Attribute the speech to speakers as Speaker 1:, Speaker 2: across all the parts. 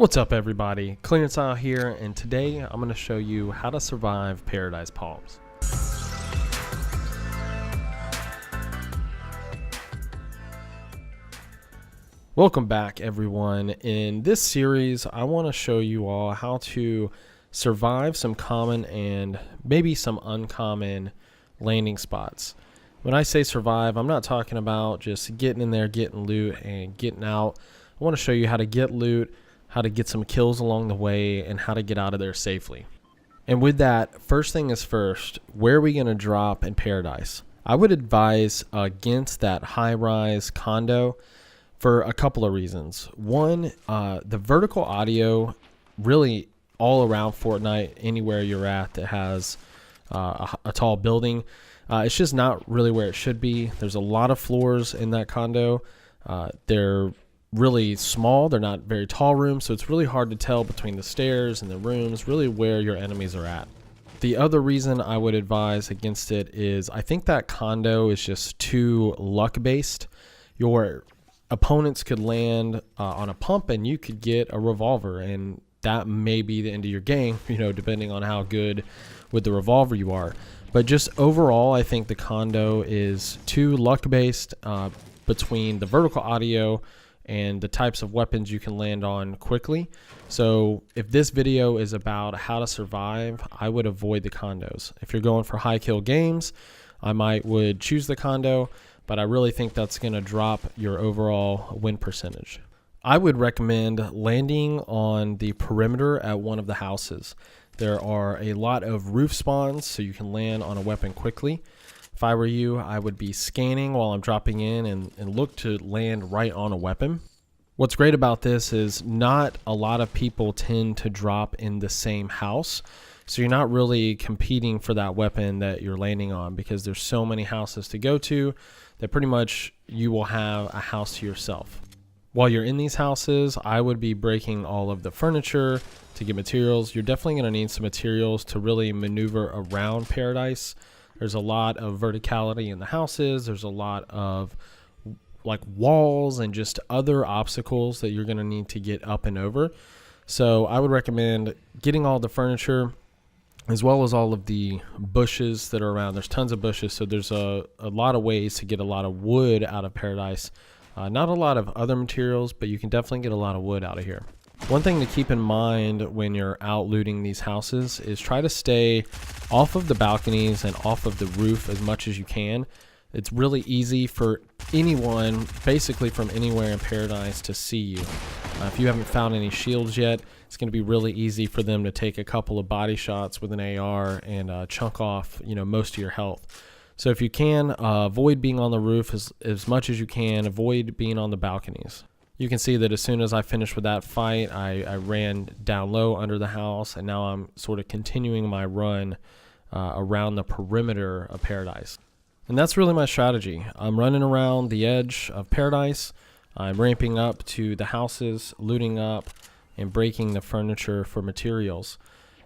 Speaker 1: What's up everybody, Clearance Out here, and today I'm going to show you how to survive Paradise Palms. Welcome back everyone. In this series I want to show you all how to survive some common and maybe some uncommon landing spots. When I say survive, I'm not talking about just getting in there, getting loot and getting out. I want to show you how to get loot, how to get some kills along the way, and how to get out of there safely. And with that, first thing is first, where are we going to drop in Paradise? I would advise against that high-rise condo for a couple of reasons. One, the vertical audio really all around Fortnite, anywhere you're at that has a tall building, it's just not really where it should be. There's a lot of floors in that condo. They're really small, they're not very tall rooms, so it's really hard to tell between the stairs and the rooms really where your enemies are at. The other reason I would advise against it is I think that condo is just too luck based. Your opponents could land on a pump and you could get a revolver, and that may be the end of your game, you know, depending on how good with the revolver you are. But just overall, I think the condo is too luck based between the vertical audio and the types of weapons you can land on quickly. So if this video is about how to survive, I would avoid the condos. If you're going for high kill games, I would choose the condo, but I really think that's going to drop your overall win percentage. I would recommend landing on the perimeter at one of the houses. There are a lot of roof spawns, so you can land on a weapon quickly. If I were you, I would be scanning while I'm dropping in and look to land right on a weapon. What's great about this is not a lot of people tend to drop in the same house, so you're not really competing for that weapon that you're landing on because there's so many houses to go to that pretty much you will have a house to yourself. While you're in these houses, I would be breaking all of the furniture to get materials. You're definitely going to need some materials to really maneuver around Paradise. There's a lot of verticality in the houses. There's a lot of like walls and just other obstacles that you're going to need to get up and over. So I would recommend getting all the furniture as well as all of the bushes that are around. There's tons of bushes, so there's a lot of ways to get a lot of wood out of Paradise. Not a lot of other materials, but you can definitely get a lot of wood out of here. One thing to keep in mind when you're out looting these houses is try to stay off of the balconies and off of the roof as much as you can. It's really easy for anyone, basically from anywhere in Paradise, to see you. If you haven't found any shields yet, it's going to be really easy for them to take a couple of body shots with an AR and chunk off, most of your health. So if you can, avoid being on the roof as much as you can. Avoid being on the balconies. You can see that as soon as I finished with that fight, I ran down low under the house, and now I'm sort of continuing my run around the perimeter of Paradise. And that's really my strategy. I'm running around the edge of Paradise. I'm ramping up to the houses, looting up, and breaking the furniture for materials.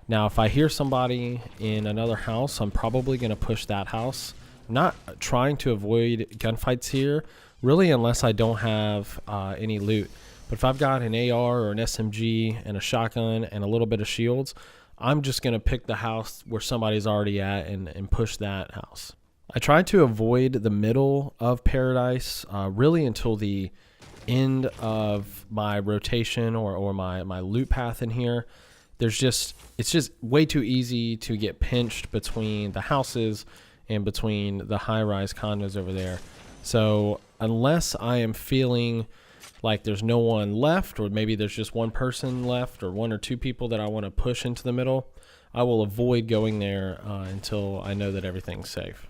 Speaker 1: Now, if I hear somebody in another house, I'm probably going to push that house. I'm not trying to avoid gunfights here, really, unless I don't have any loot. But if I've got an AR or an SMG and a shotgun and a little bit of shields, I'm just going to pick the house where somebody's already at and push that house. I try to avoid the middle of Paradise really until the end of my rotation or my loot path in here. It's just way too easy to get pinched between the houses and between the high-rise condos over there. So unless I am feeling like there's no one left, or maybe there's just one person left or one or two people that I want to push into the middle, I will avoid going there until I know that everything's safe.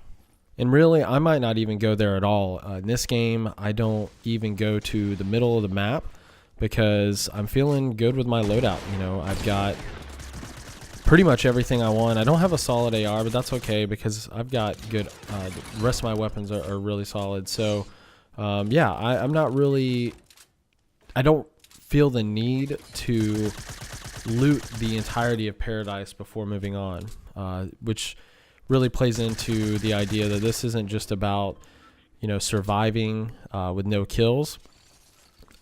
Speaker 1: And really, I might not even go there at all. In this game, I don't even go to the middle of the map because I'm feeling good with my loadout. I've got pretty much everything I want. I don't have a solid AR, but that's okay because I've got good, the rest of my weapons are really solid. So yeah, I don't feel the need to loot the entirety of Paradise before moving on, which really plays into the idea that this isn't just about surviving with no kills.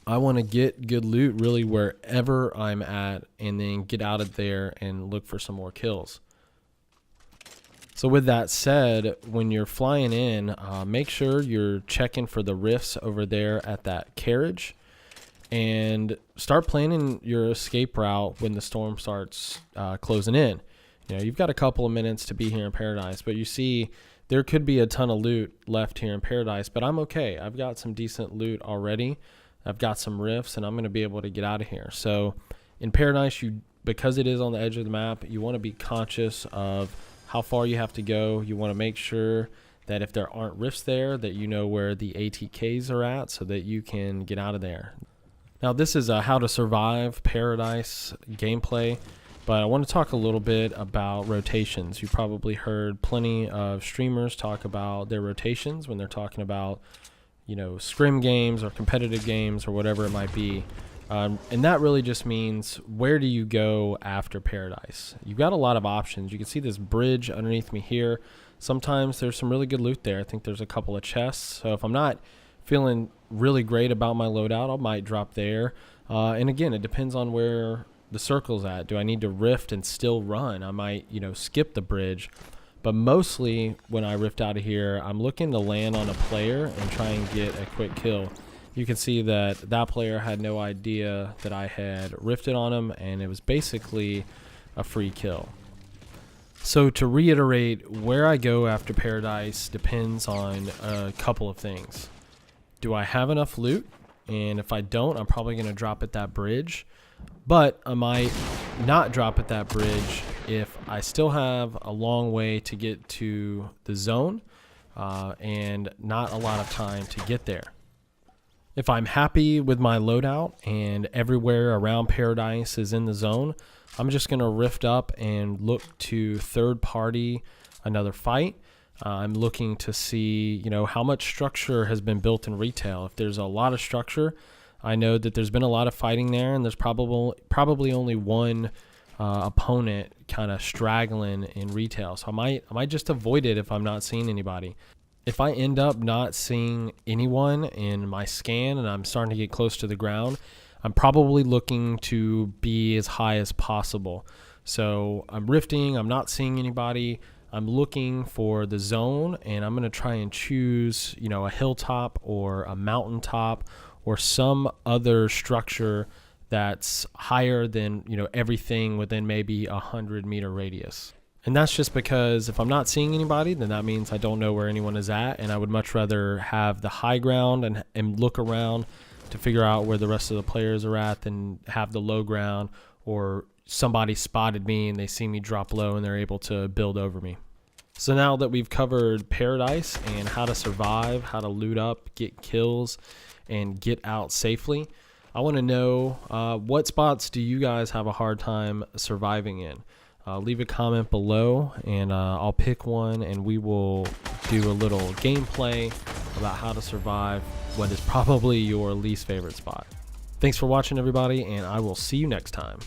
Speaker 1: I want to get good loot really wherever I'm at, and then get out of there and look for some more kills. So with that said, when you're flying in, make sure you're checking for the rifts over there at that carriage, and start planning your escape route when the storm starts closing in. You know, you've got a couple of minutes to be here in Paradise, but you see there could be a ton of loot left here in Paradise, but I'm okay. I've got some decent loot already. I've got some rifts, and I'm going to be able to get out of here. So in Paradise, because it is on the edge of the map, you want to be conscious of how far you have to go. You want to make sure that if there aren't rifts there, that you know where the ATKs are at so that you can get out of there. Now, this is a how to survive Paradise gameplay, but I want to talk a little bit about rotations. You probably heard plenty of streamers talk about their rotations when they're talking about, you know, scrim games or competitive games or whatever it might be. And that really just means, where do you go after Paradise? You've got a lot of options. You can see this bridge underneath me here. Sometimes there's some really good loot there. I think there's a couple of chests. So if I'm not feeling really great about my loadout, I might drop there. And again, it depends on where the circle's at. Do I need to rift and still run? I might, you know, skip the bridge. But mostly when I rift out of here, I'm looking to land on a player and try and get a quick kill. You can see that that player had no idea that I had rifted on him, and it was basically a free kill. So to reiterate, where I go after Paradise depends on a couple of things. Do I have enough loot? And if I don't, I'm probably going to drop at that bridge. But I might not drop at that bridge if I still have a long way to get to the zone and not a lot of time to get there. If I'm happy with my loadout and everywhere around Paradise is in the zone, I'm just going to rift up and look to third party another fight. I'm looking to see, you know, how much structure has been built in retail. If there's a lot of structure, I know that there's been a lot of fighting there, and there's probably only one opponent kind of straggling in retail. So I might just avoid it if I'm not seeing anybody. If I end up not seeing anyone in my scan and I'm starting to get close to the ground, I'm probably looking to be as high as possible. So I'm rifting, I'm not seeing anybody, I'm looking for the zone, and I'm going to try and choose, you know, a hilltop or a mountaintop or some other structure that's higher than, you know, everything within maybe 100-meter radius. And that's just because if I'm not seeing anybody, then that means I don't know where anyone is at, and I would much rather have the high ground and look around to figure out where the rest of the players are at than have the low ground, or somebody spotted me and they see me drop low and they're able to build over me. So now that we've covered Paradise and how to survive, how to loot up, get kills, and get out safely, I want to know what spots do you guys have a hard time surviving in? Leave a comment below, and I'll pick one, and we will do a little gameplay about how to survive what is probably your least favorite spot. Thanks for watching, everybody, and I will see you next time.